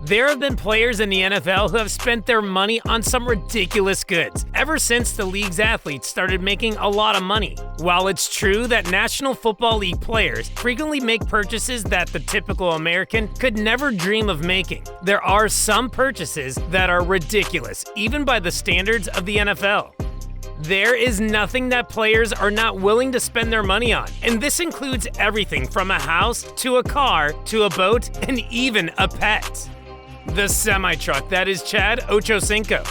There have been players in the NFL who have spent their money on some ridiculous goods ever since the league's athletes started making a lot of money. While it's true that National Football League players frequently make purchases that the typical American could never dream of making, there are some purchases that are ridiculous, even by the standards of the NFL. There is nothing that players are not willing to spend their money on, and this includes everything from a house to a car to a boat and even a pet. The semi-truck that is Chad Ochocinco.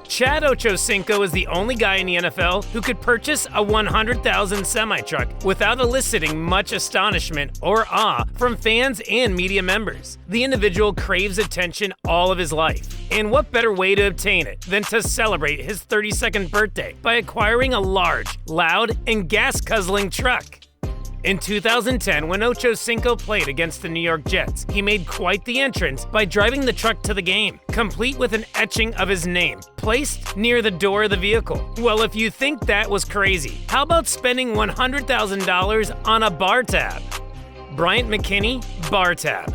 Chad Ochocinco is the only guy in the NFL who could purchase a $100,000 semi-truck without eliciting much astonishment or awe from fans and media members. The individual craves attention all of his life, and what better way to obtain it than to celebrate his 32nd birthday by acquiring a large, loud, and gas-guzzling truck? In 2010, when Ochocinco played against the New York Jets, he made quite the entrance by driving the truck to the game, complete with an etching of his name, placed near the door of the vehicle. Well, if you think that was crazy, how about spending $100,000 on a bar tab? Bryant McKinnie, bar tab.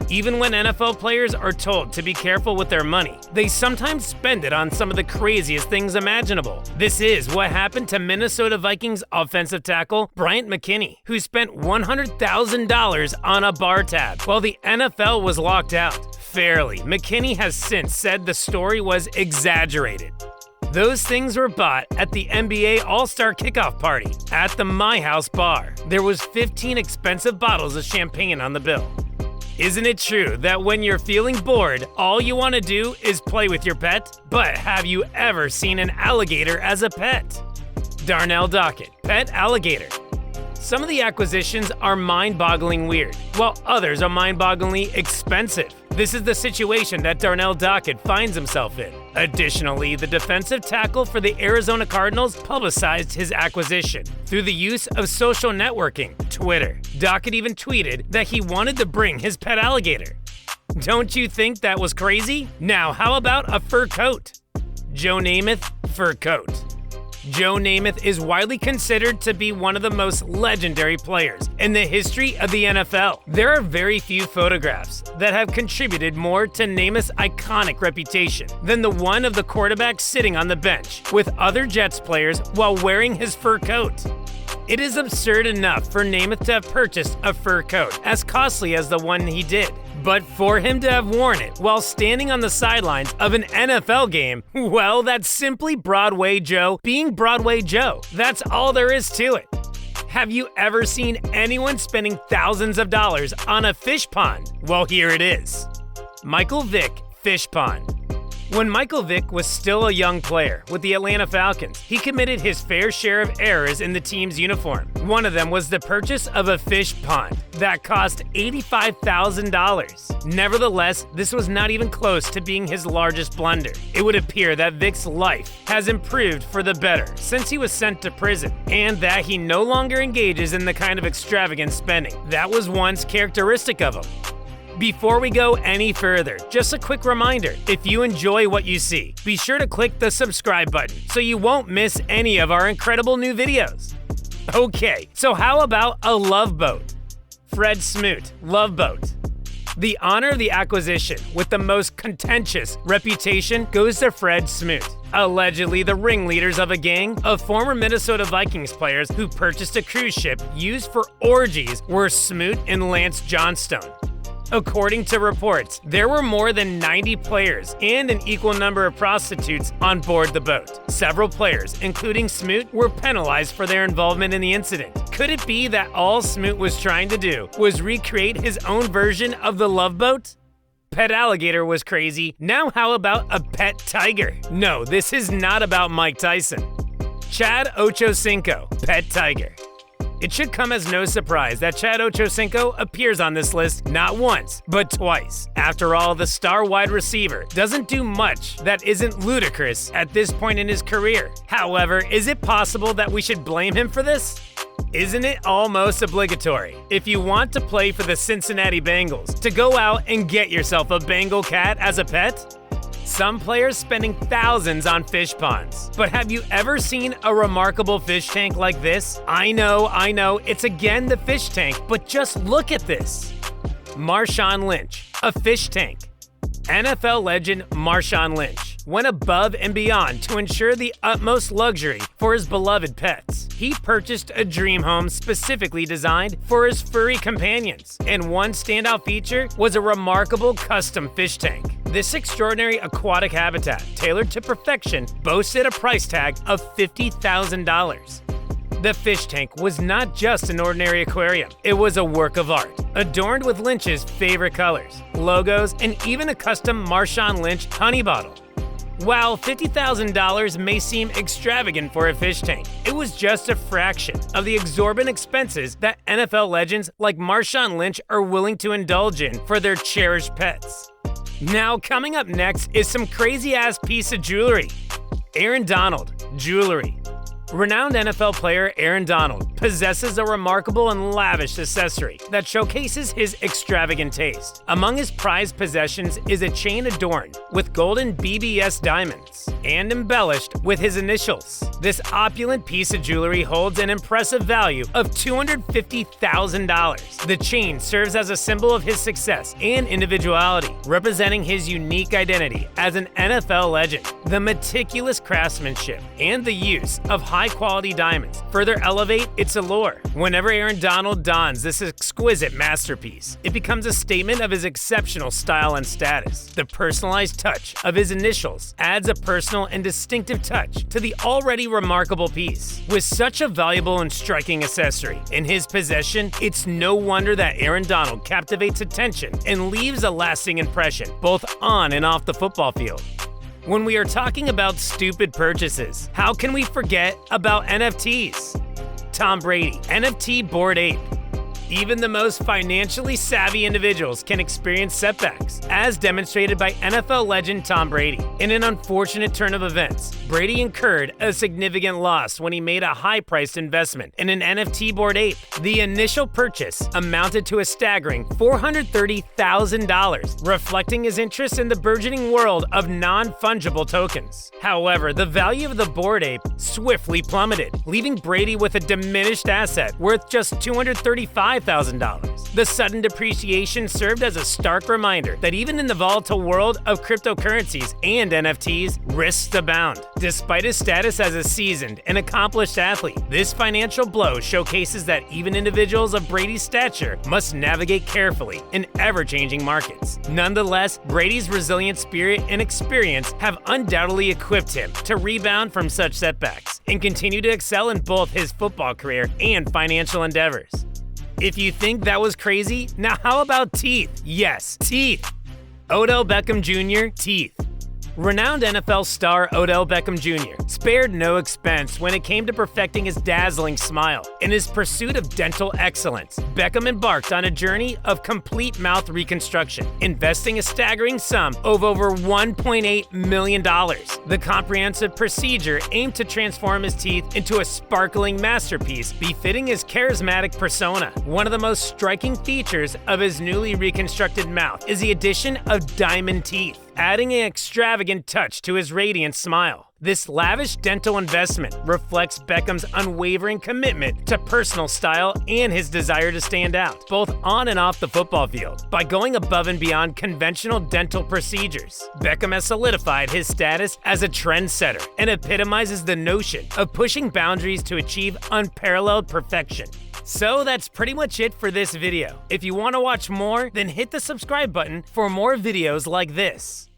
Even when NFL players are told to be careful with their money, they sometimes spend it on some of the craziest things imaginable. This is what happened to Minnesota Vikings offensive tackle Bryant McKinnie, who spent $100,000 on a bar tab while the NFL was locked out. Fairly, McKinnie has since said the story was exaggerated. Those things were bought at the NBA All-Star Kickoff Party at the My House Bar. There was 15 expensive bottles of champagne on the bill. Isn't it true that when you're feeling bored, all you want to do is play with your pet? But have you ever seen an alligator as a pet? Darnell Dockett, pet alligator. Some of the acquisitions are mind-boggling weird, while others are mind-bogglingly expensive. This is the situation that Darnell Dockett finds himself in. Additionally, the defensive tackle for the Arizona Cardinals publicized his acquisition through the use of social networking, Twitter. Dockett even tweeted that he wanted to bring his pet alligator. Don't you think that was crazy? Now, how about a fur coat? Joe Namath, fur coat. Joe Namath is widely considered to be one of the most legendary players in the history of the NFL. There are very few photographs that have contributed more to Namath's iconic reputation than the one of the quarterback sitting on the bench with other Jets players while wearing his fur coat. It is absurd enough for Namath to have purchased a fur coat as costly as the one he did. But for him to have worn it while standing on the sidelines of an NFL game, well, that's simply Broadway Joe being Broadway Joe. That's all there is to it. Have you ever seen anyone spending thousands of dollars on a fish pond? Well, here it is. Michael Vick Fish Pond. When Michael Vick was still a young player with the Atlanta Falcons, he committed his fair share of errors in the team's uniform. One of them was the purchase of a fish pond that cost $85,000. Nevertheless, this was not even close to being his largest blunder. It would appear that Vick's life has improved for the better since he was sent to prison, and that he no longer engages in the kind of extravagant spending that was once characteristic of him. Before we go any further, just a quick reminder, if you enjoy what you see, be sure to click the subscribe button so you won't miss any of our incredible new videos. Okay, so how about a love boat? Fred Smoot, love boat. The honor of the acquisition with the most contentious reputation goes to Fred Smoot, allegedly the ringleaders of a gang of former Minnesota Vikings players who purchased a cruise ship used for orgies were Smoot and Lance Johnstone. According to reports, there were more than 90 players and an equal number of prostitutes on board the boat. Several players, including Smoot, were penalized for their involvement in the incident. Could it be that all Smoot was trying to do was recreate his own version of the Love Boat? Pet alligator was crazy. Now how about a pet tiger? No, this is not about Mike Tyson. Chad Ochocinco, pet tiger. It should come as no surprise that Chad Ochocinco appears on this list not once, but twice. After all, the star wide receiver doesn't do much that isn't ludicrous at this point in his career. However, is it possible that we should blame him for this? Isn't it almost obligatory, if you want to play for the Cincinnati Bengals, to go out and get yourself a Bengal cat as a pet? Some players spending thousands on fish ponds. But have you ever seen a remarkable fish tank like this? I know, it's again the fish tank, but just look at this. Marshawn Lynch, a fish tank. NFL legend Marshawn Lynch went above and beyond to ensure the utmost luxury for his beloved pets. He purchased a dream home specifically designed for his furry companions, and one standout feature was a remarkable custom fish tank. This extraordinary aquatic habitat, tailored to perfection, boasted a price tag of $50,000. The fish tank was not just an ordinary aquarium, it was a work of art, adorned with Lynch's favorite colors, logos, and even a custom Marshawn Lynch honey bottle. While $50,000 may seem extravagant for a fish tank, it was just a fraction of the exorbitant expenses that NFL legends like Marshawn Lynch are willing to indulge in for their cherished pets. Now, coming up next is some crazy-ass piece of jewelry. Aaron Donald, jewelry. Renowned NFL player Aaron Donald possesses a remarkable and lavish accessory that showcases his extravagant taste. Among his prized possessions is a chain adorned with golden BBS diamonds and embellished with his initials. This opulent piece of jewelry holds an impressive value of $250,000. The chain serves as a symbol of his success and individuality, representing his unique identity as an NFL legend. The meticulous craftsmanship and the use of high-quality diamonds further elevate its allure. Whenever Aaron Donald dons this exquisite masterpiece, it becomes a statement of his exceptional style and status. The personalized touch of his initials adds a personal and distinctive touch to the already remarkable piece. With such a valuable and striking accessory in his possession, it's no wonder that Aaron Donald captivates attention and leaves a lasting impression, both on and off the football field. When we are talking about stupid purchases, how can we forget about NFTs? Tom Brady, NFT Board Ape. Even the most financially savvy individuals can experience setbacks, as demonstrated by NFL legend Tom Brady. In an unfortunate turn of events, Brady incurred a significant loss when he made a high-priced investment in an NFT Board Ape. The initial purchase amounted to a staggering $430,000, reflecting his interest in the burgeoning world of non-fungible tokens. However, the value of the Board Ape swiftly plummeted, leaving Brady with a diminished asset worth just $235,000. The sudden depreciation served as a stark reminder that even in the volatile world of cryptocurrencies and NFTs, risks abound. Despite his status as a seasoned and accomplished athlete, this financial blow showcases that even individuals of Brady's stature must navigate carefully in ever-changing markets. Nonetheless, Brady's resilient spirit and experience have undoubtedly equipped him to rebound from such setbacks and continue to excel in both his football career and financial endeavors. If you think that was crazy, now how about teeth? Yes, teeth. Odell Beckham Jr. Teeth. Renowned NFL star Odell Beckham Jr. spared no expense when it came to perfecting his dazzling smile. In his pursuit of dental excellence, Beckham embarked on a journey of complete mouth reconstruction, investing a staggering sum of over $1.8 million. The comprehensive procedure aimed to transform his teeth into a sparkling masterpiece befitting his charismatic persona. One of the most striking features of his newly reconstructed mouth is the addition of diamond teeth, adding an extravagant touch to his radiant smile. This lavish dental investment reflects Beckham's unwavering commitment to personal style and his desire to stand out, both on and off the football field. By going above and beyond conventional dental procedures, Beckham has solidified his status as a trendsetter and epitomizes the notion of pushing boundaries to achieve unparalleled perfection. So that's pretty much it for this video. If you want to watch more, then hit the subscribe button for more videos like this.